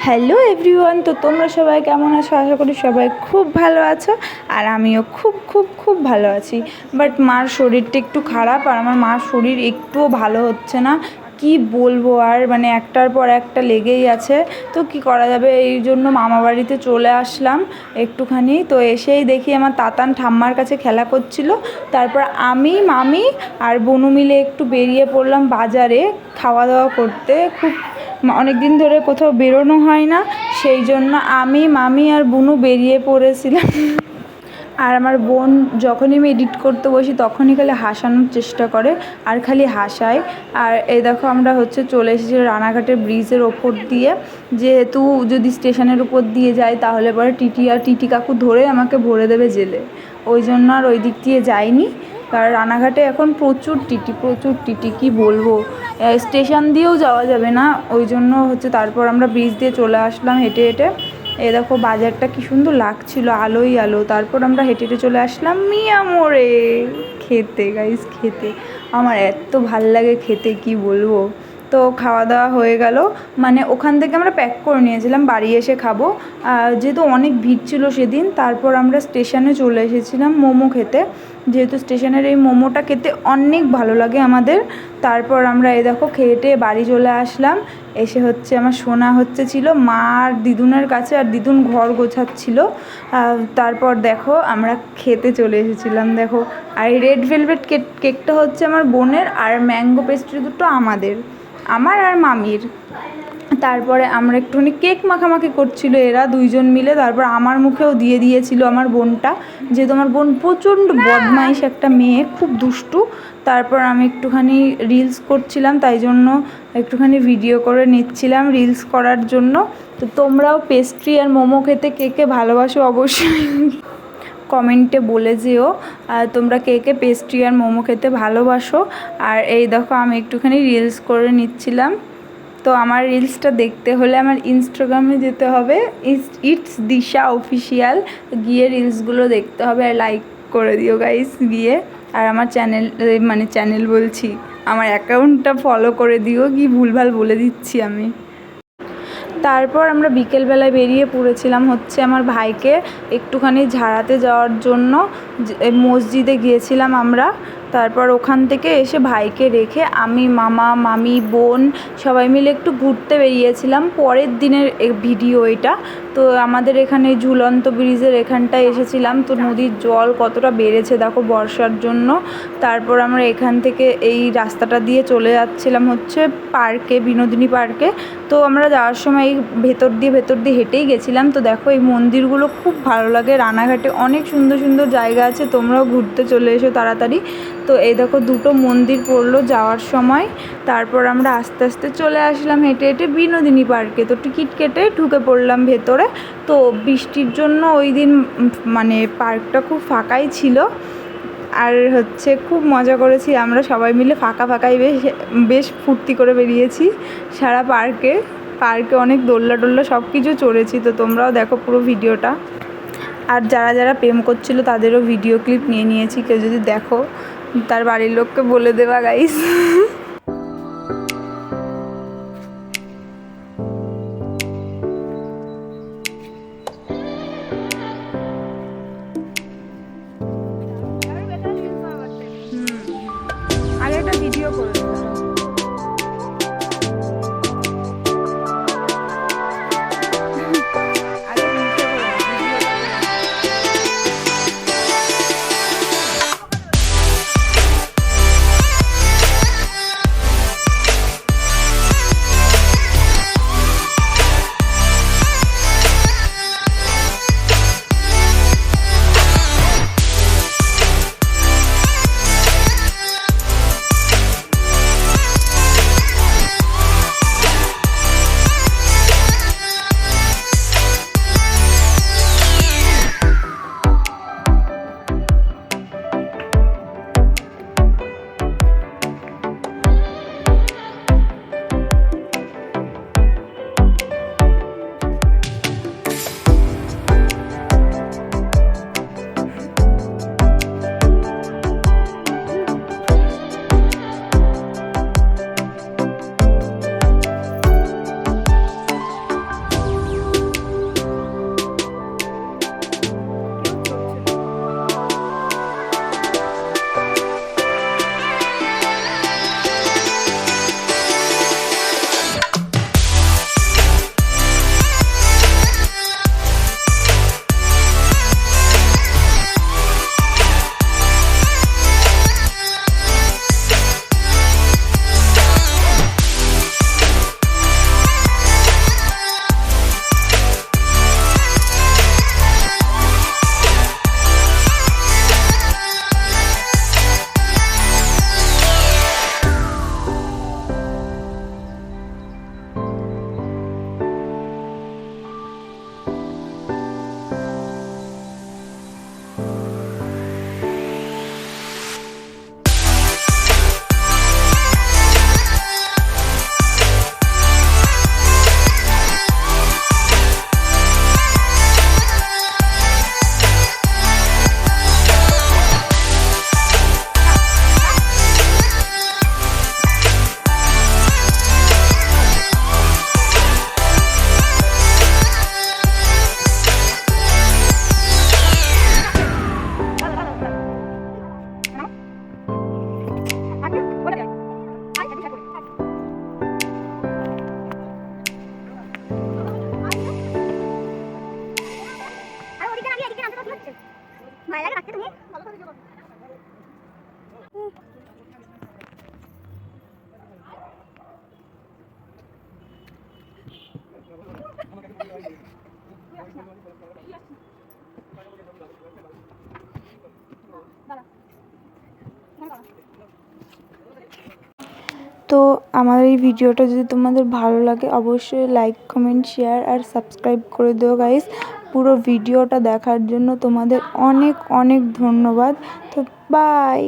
Hello everyone, তো তোমরা সবাই কেমন আছো? আশা করি সবাই খুব ভালো আছো। আর আমিও খুব খুব খুব ভালো আছি। বাট মার শরীরটা একটু খারাপ, আর আমার মার শরীর একটুও ভালো হচ্ছে না। কি বলবো আর, মানে একটার পর একটা লেগেই আছে। তো কি করা যাবে, এই জন্য মামা বাড়িতে চলে আসলাম একটুখানি। তো এসেই দেখি আমার তাতান ঠাম্মার কাছে খেলা করছিল। তারপর আমি, মামি আর বনু মিলে একটু বেরিয়ে পড়লাম বাজারে খাওয়া দাওয়া করতে। খুব অনেক দিন ধরে কোথাও বেরোনো হয় না, সেই জন্য আমি, মামি আর বুনু বেরিয়ে পড়েছিলাম। আর আমার বোন যখনই আমি এডিট করতে বসি তখনই খালি হাসানোর চেষ্টা করে আর খালি হাসায়। আর এই দেখো আমরা চলে এসেছি রানাঘাটের ব্রিজের ওপর দিয়ে। যেহেতু যদি স্টেশনের উপর দিয়ে যাই তাহলে পরে টিটি কাকু ধরে আমাকে ভরে দেবে জেলে, ওই জন্য আর ওই দিক দিয়ে যাইনি। কারণ রানাঘাটে এখন প্রচুর টিটি কি বলবো, স্টেশন দিয়েও যাওয়া যাবে না, ওই জন্য তারপর আমরা ব্রিজ দিয়ে চলে আসলাম হেঁটে হেঁটে। এ দেখো বাজারটা কি সুন্দর লাগছিল, আলোই আলো। তারপর আমরা হেঁটে হেঁটে চলে আসলাম মিয়া মোড়ে খেতে। গাইস খেতে আমার এত ভাল লাগে, খেতে কি বলবো। তো খাওয়া দাওয়া হয়ে গেল, মানে ওখান থেকে আমরা প্যাক করে নিয়েছিলাম বাড়ি এসে খাবো, যেহেতু অনেক ভিড় ছিল সেদিন। তারপর আমরা স্টেশনে চলে এসেছিলাম মোমো খেতে, যেহেতু স্টেশনের এই মোমোটা খেতে অনেক ভালো লাগে আমাদের। তারপর আমরা এই দেখো খেয়ে বাড়ি চলে আসলাম। এসে আমার সোনা ছিল মা আর দিদুনের কাছে, আর দিদুন ঘর গোছাচ্ছিল। তারপর দেখো আমরা খেতে চলে এসেছিলাম। দেখো, আর রেড ভেলভেট কেকটা আমার বোনের, আর ম্যাঙ্গো পেস্ট্রি দুটো আমার আর মামির। তারপরে আমরা একটুখানি কেক মাখামাখি করছিল এরা দুইজন মিলে। তারপর আমার মুখেও দিয়ে দিয়েছিল আমার বোনটা, যেহেতু আমার বোন প্রচণ্ড বদমাইশ একটা মেয়ে, খুব দুষ্টু। তারপর আমি একটুখানি রিলস করছিলাম, তাই জন্য একটুখানি ভিডিও করে নিচ্ছিলাম রিলস করার জন্য। তো তোমরাও পেস্ট্রি আর মোমো খেতে কে কে ভালোবাসো অবশ্যই কমেন্টে বলে যেও তোমরা কে কে পেস্ট্রি আর মোমো খেতে ভালোবাসো। আর এই দেখো আমি একটুখানি রিলস করে নিচ্ছিলাম। তো আমার রিলসটা দেখতে হলে আমার ইনস্টাগ্রামে যেতে হবে, ইটস দিশা অফিসিয়াল, গিয়ে রিলসগুলো দেখতে হবে আর লাইক করে দিও গাইস গিয়ে। আর আমার চ্যানেল বলছি, আমার অ্যাকাউন্টটা ফলো করে দিও, কি ভুলভাল বলে দিচ্ছি আমি। তারপর আমরা বিকেলবেলায় বেরিয়ে পড়েছিলাম আমার ভাইকে একটুখানি ঝাড়াতে যাওয়ার জন্য। মসজিদে গিয়েছিলাম আমরা। তারপর ওখান থেকে এসে ভাইকে রেখে আমি, মামা, মামি, বোন সবাই মিলে একটু ঘুরতে বেরিয়েছিলাম। পরের দিনের ভিডিও এটা। তো আমাদের এখানে ঝুলন্ত ব্রিজের এখানটায় এসেছিলাম। তো নদীর জল কতটা বেড়েছে দেখো বর্ষার জন্য। তারপর আমরা এখান থেকে এই রাস্তাটা দিয়ে চলে যাচ্ছিলাম পার্কে, বিনোদিনী পার্কে। তো আমরা যাওয়ার সময় এই ভেতর দিয়ে হেঁটেই গেছিলাম। তো দেখো এই মন্দিরগুলো খুব ভালো লাগে, রানাঘাটে অনেক সুন্দর সুন্দর জায়গা আছে, তোমরাও ঘুরতে চলে এসো তাড়াতাড়ি। তো এই দেখো দুটো মন্দির পড়লো যাওয়ার সময়। তারপর আমরা আস্তে আস্তে চলে আসলাম হেঁটে হেঁটে বিনোদিনী পার্কে। তো টিকিট কেটে ঢুকে পড়লাম ভেতরে। তো বৃষ্টির জন্য ওই দিন পার্কটা খুব ফাঁকাই ছিল। আর খুব মজা করেছি আমরা সবাই মিলে, ফাঁকাই বেশ ফুর্তি করে বেরিয়েছি সারা পার্কে। অনেক দোল্লা সব কিছু চড়েছি। তো তোমরাও দেখো পুরো ভিডিওটা। আর যারা প্রেম করছিল তাদেরও ভিডিও ক্লিপ নিয়ে নিয়েছি, কেউ যদি দেখো তার বাড়ির লোককে বলে দেওয়া গাইস। আগে একটা ভিডিও করে তো আমার এই ভিডিওটা যদি তোমাদের ভালো লাগে অবশ্যই লাইক কমেন্ট শেয়ার আর সাবস্ক্রাইব করে দিও গাইস। পুরো ভিডিওটা দেখার জন্য তোমাদের অনেক অনেক ধন্যবাদ। তো বাই।